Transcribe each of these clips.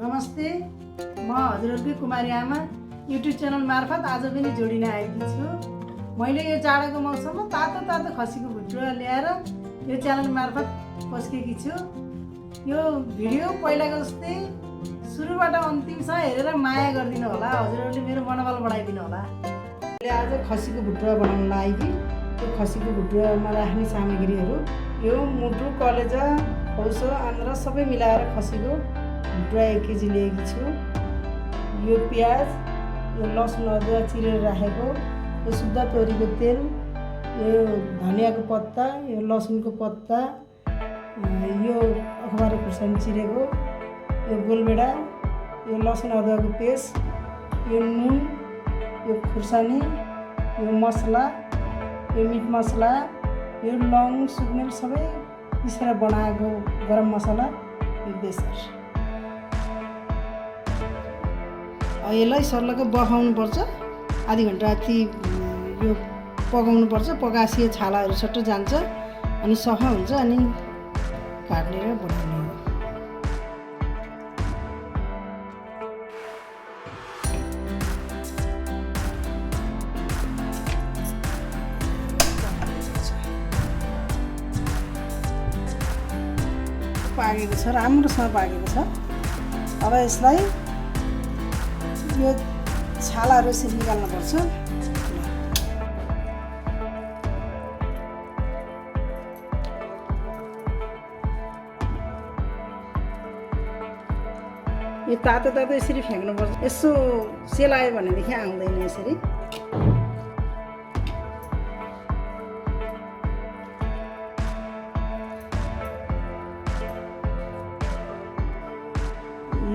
नमस्ते, म हजुरहरुको कुमारी आमा युट्युब च्यानल मार्फत आज पनि जोडिन आएकी छु। मैले यो जाडोको मौसममा तातो तातो खसीको भुटुवा ल्याएर यो च्यानल मार्फत पस्केकी छु। यो भिडियो पहिलाको जस्तै सुरुबाट अन्तिमसम्म हेरेर माया गरिदिनु होला, हजुरहरुले मेरो मनोबल बढाइदिनु होला। मैले आज खसीको भुटुवा बनाउन लागेकी। यो खसीको भुटुवामा राख्ने सामग्रीहरू यो मुटु, कलेजा, खौसो, आन्द्रा सबै मिलाएर खसीको भुटुवा 1 केजी लिएकी छु। यो प्याज, यो लसुन अदुवा चिरेर राखेको, यो शुद्ध तोरीको तेल, यो धनियाको पत्ता, यो लसुनको पत्ता, यो अखबारे खुर्सानी चिरेको, यो गोलबेडा, यो लसुन अदुवाको पेस्ट, यो नुन, यो खुर्सानी, यो मसला, यो मिट मसला, यो लौङ सुक्मेल सबै पिसेर बनाएको गरम मसला, यो बेसार। यसलाई सर्लक्क बफाउनु पर्छ, आधी घन्टा जति यो पकाउनु पर्छ। पकासी यो छालाहरू सट्ट जान्छ अनि सफा हुन्छ अनि काट्ने र बनाउने हो। पाकेको छ, राम्रोसँग पाकेको छ। अब यसलाई यो छालाहरू यसरी निकाल्नुपर्छ। यो तातो तातो यसरी फ्याँक्नुपर्छ। यसो सेलायो भनेदेखि आउँदैन यसरी।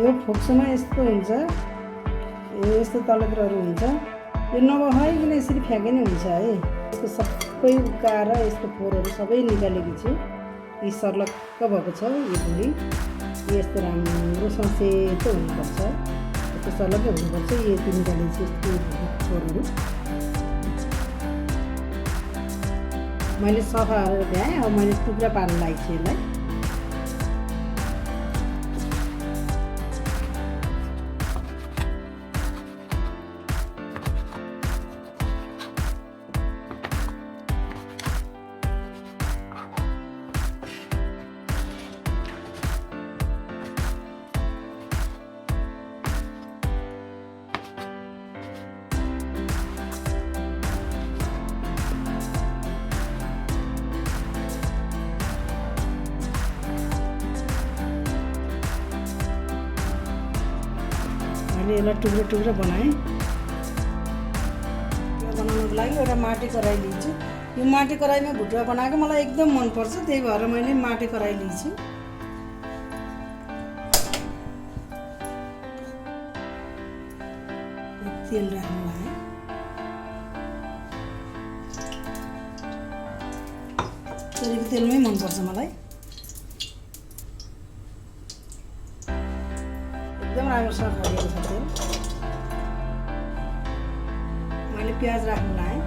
यो फोक्सोमा यस्तो हुन्छ, यस्तो तलत्रहरू हुन्छ। यो नबहाइकन यसरी फ्याँके नै हुन्छ है। यसको सबै उकाएर यस्तो फोहोरहरू सबै निकालेकी छु। यी सर्लक्क भएको छ। यो भुँडी यस्तो राम्रोसँग सेतो हुनुपर्छ, यस्तो सर्लक्क हुनुपर्छ। यो निकालेको छु यस्तो फोहोरहरू। मैले सफा भ्याएँ। अब मैले टुक्रा पार्न लागेको छु यसलाई। यसलाई टुक्रा टुक्रा बनाएँ। बनाउनको लागि एउटा माटी कराई लिन्छु। यो माटी कराईमा भुटुवा बनाएको मलाई एकदम मनपर्छ, त्यही भएर मैले माटी कराई लिन्छु। तेल राख्नु लाग्यो। तोरीको तेलमै मनपर्छ मलाई। एकदम राम्रोसँग खरिएको छ तेल। मैले प्याज राख्नु लाएँ।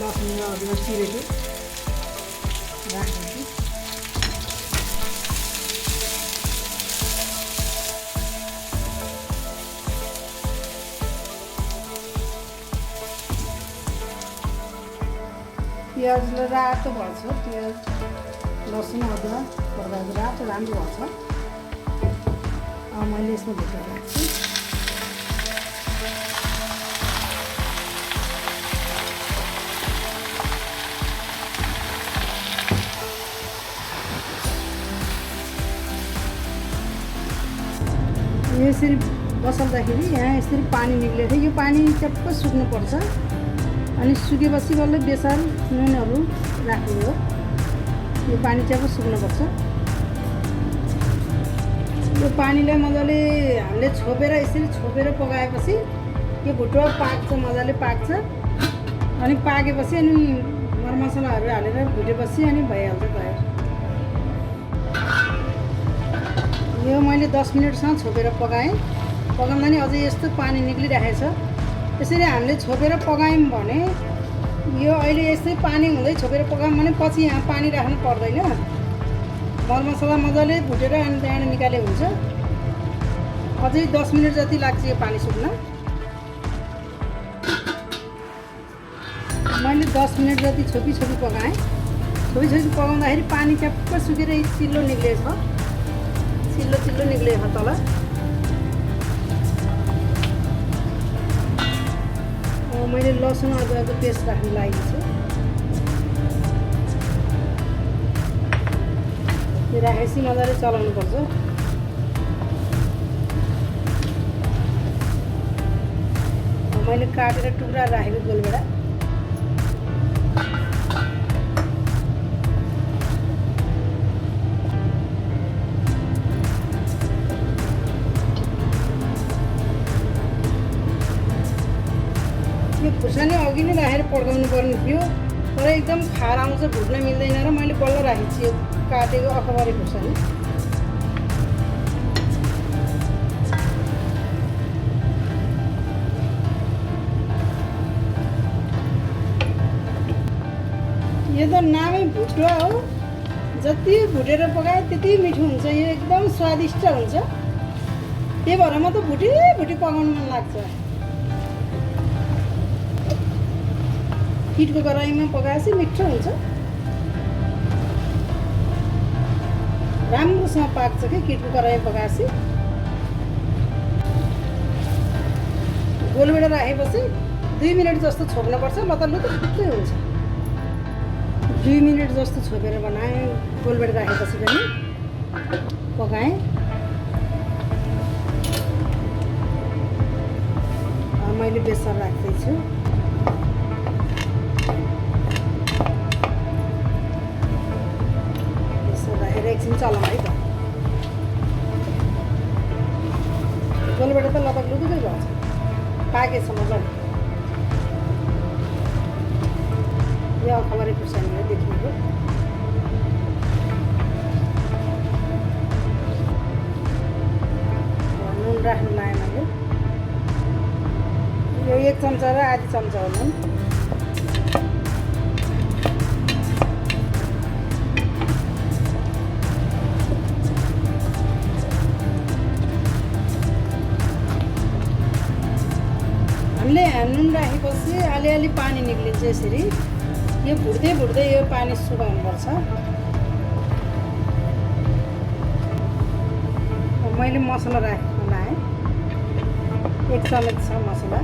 लसुन अदुवा चिरेको राखेको छु। प्याजलाई रातो भन्छ, प्याज लसुन अदुवा पर्दाको रातो राम्रो भन्छ। मैले यसमा भुटेर राख्छु। यसरी बसाल्दाखेरि यहाँ यसरी पानी निक्लेको थियो। यो पानी चट्ट सुक्नुपर्छ। अनि सुकेपछि बल्ल बेसार नुनहरू राख्ने हो। यो पानी चाहिँ अब सुक्नुपर्छ। यो पानीलाई मजाले हामीले छोपेर यसरी छोपेर पकाएपछि यो भुटुवा पाक्छ, मजाले पाक्छ। अनि पाकेपछि अनि मरमसलाहरू हालेर भुटेपछि अनि भइहाल्छ तयार। यो मैले मैले 10 मिनटसम्म छोपेर पकाएँ। पकाउँदा नि अझै यस्तो पानी निक्लिरहेछ। यसरी हामीले छोपेर पकायौँ भने यो अहिले यस्तै पानी हुँदै छोपेर पकायौँ भने पछि यहाँ पानी राख्नु पर्दैन। मरमसला मजाले भुटेर अनि त्यहाँबाट निकाले हुन्छ। अझै 10 मिनट जति लाग्छ यो पानी सुक्न। मैले 10 मिनट जति छोपी पकाएँ। छोपी पकाउँदाखेरि पानी ट्याप्प सुकेर चिल्लो निक्लेछ। चिल्लो निक्लेछ तल। मैले लसुन अदुवाको पेस्ट राख्न लागेको छु। यो राखेपछि मजाले चलाउनुपर्छ। मैले काटेर टुक्रा राखेको गोलभेडा। यो खुर्सानी अघि नै राखेर पड्काउनु पर्ने थियो, तर एकदम खार आउँछ, भुट्न मिल्दैन र मैले बल्ल राखेको छु यो काटेको अखबारी खुर्सानी। यो त नामै भुटुवा हो। जति भुटेर पकाए त्यति मिठो हुन्छ। यो एकदम स्वादिष्ट हुन्छ। त्यही भएर म त भुटी पकाउनु मन लाग्छ। किटको कराईमा पकाएपछि मिठो हुन्छ। राम्रोसँग पाक्छ कि किटको कराईमा पकाएपछि। गोलभेडा राखेपछि 2 मिनट जस्तो छोप्नुपर्छ, ल त लुतुक्कै हुन्छ। 2 मिनट जस्तो छोपेर बनाएँ। गोलभेडा राखेपछि पनि पकाएँ। मैले बेसन राख्दैछु। एकछिन चलाउँ है त। गोलभेडा त लतक लुतुकै भन्छ। पाकेछ मजाले। यो अखबारी खुर्सानी हो देखिएको। नुन राख्नु लाएँ मैले। यो 1 चम्चा र आधी चम्चा हो नुन। नुन राखेपछि अलिअलि पानी निक्लिन्छ। यसरी यो भुट्दै यो पानी सुकाउनुपर्छ। मैले मसला राखेको लाएँ। 1 चम्चा छ मसला।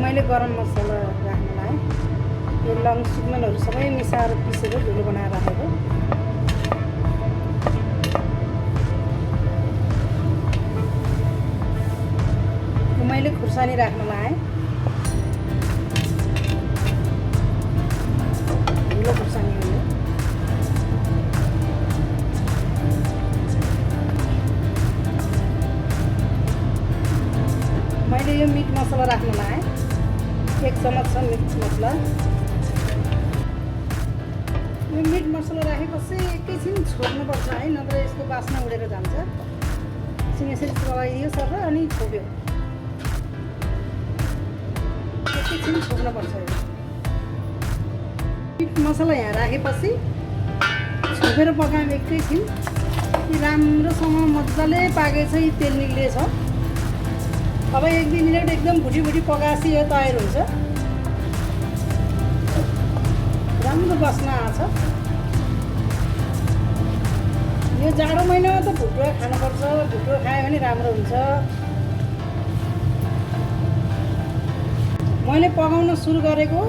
मैले गरम मसला राख्न लाएँ। यो लङ सिग्नलहरू सबै मिसाएर पिसेर धुलो बनाएर राखेको। मैले खुर्सानी राख्न लाएँ। धुलो खुर्सानी हो यो। मैले यो मिट मसला राख्न लाएँ। 1 चम्चा छ मिट मसला। यो मिट मसला राखेपछि एकैछिन छोड्नुपर्छ है, नत्र यसको बास्ना उडेर जान्छ। यसरी चलाइदियो सर अनि छोप्यो। एकैछिन छोप्नुपर्छ। मिट मसला यहाँ राखेपछि छोपेर पकायौँ एकैछिन। राम्रोसँग मजाले पाकेछ। तेल निक्लिएछ। अब 1-2 मिनट एकदम भुटी पकाएपछि यो तयार हुन्छ। राम्रो बास्ना आउँछ। यो जाडो महिनामा त भुटुवा खानुपर्छ। भुटुवा खायो भने राम्रो हुन्छ। मैले पकाउन सुरु गरेको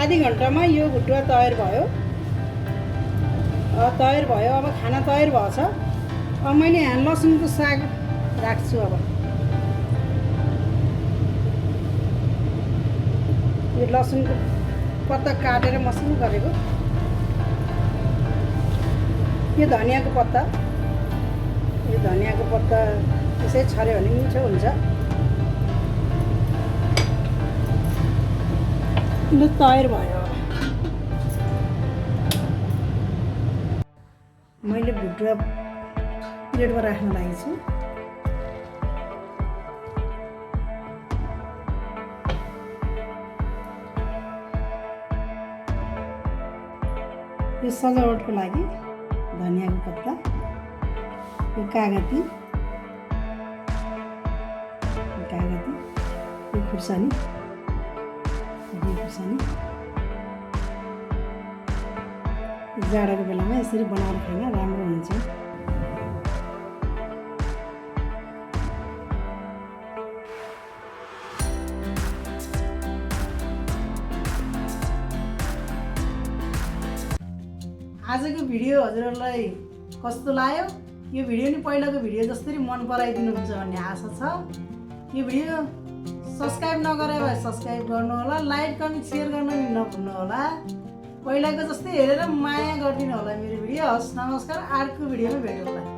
आधी घन्टामा यो भुटुवा तयार भयो। अब खाना तयार भएछ। अब मैले यहाँ लसुनको साग राख्छु। अब यो लसुनको पत्ता काटेर मसिनो गरेको। यो धनियाँको पत्ता। यो धनियाँको पत्ता यसै छर्यो भने मिठो हुन्छ। ल तयार भयो। मैले भुटुवा प्लेटमा राख्न लागेको छु। यो सजावटको लागि धनियाको पत्ता, यो कागती, यो खुर्सानी, जाडोको बेलामा यसरी बनाएर खान राम्रो हुन्छ। आजको भिडियो हजुरहरूलाई कस्तो लाग्यो? यो भिडियो नि पहिलाको भिडियो जस्तै मन पराइदिनुहुन्छ भन्ने आशा छ। यो भिडियो सब्सक्राइब नगरे भए सब्सक्राइब गर्नुहोला, लाइक कमेन्ट सेयर गर्न नि नभुल्नुहोला। पहिलाको जस्तै हेरेर माया गरिदिनु होला मेरो भिडियो। हस्, नमस्कार, अर्को भिडियोमा भेटौँला।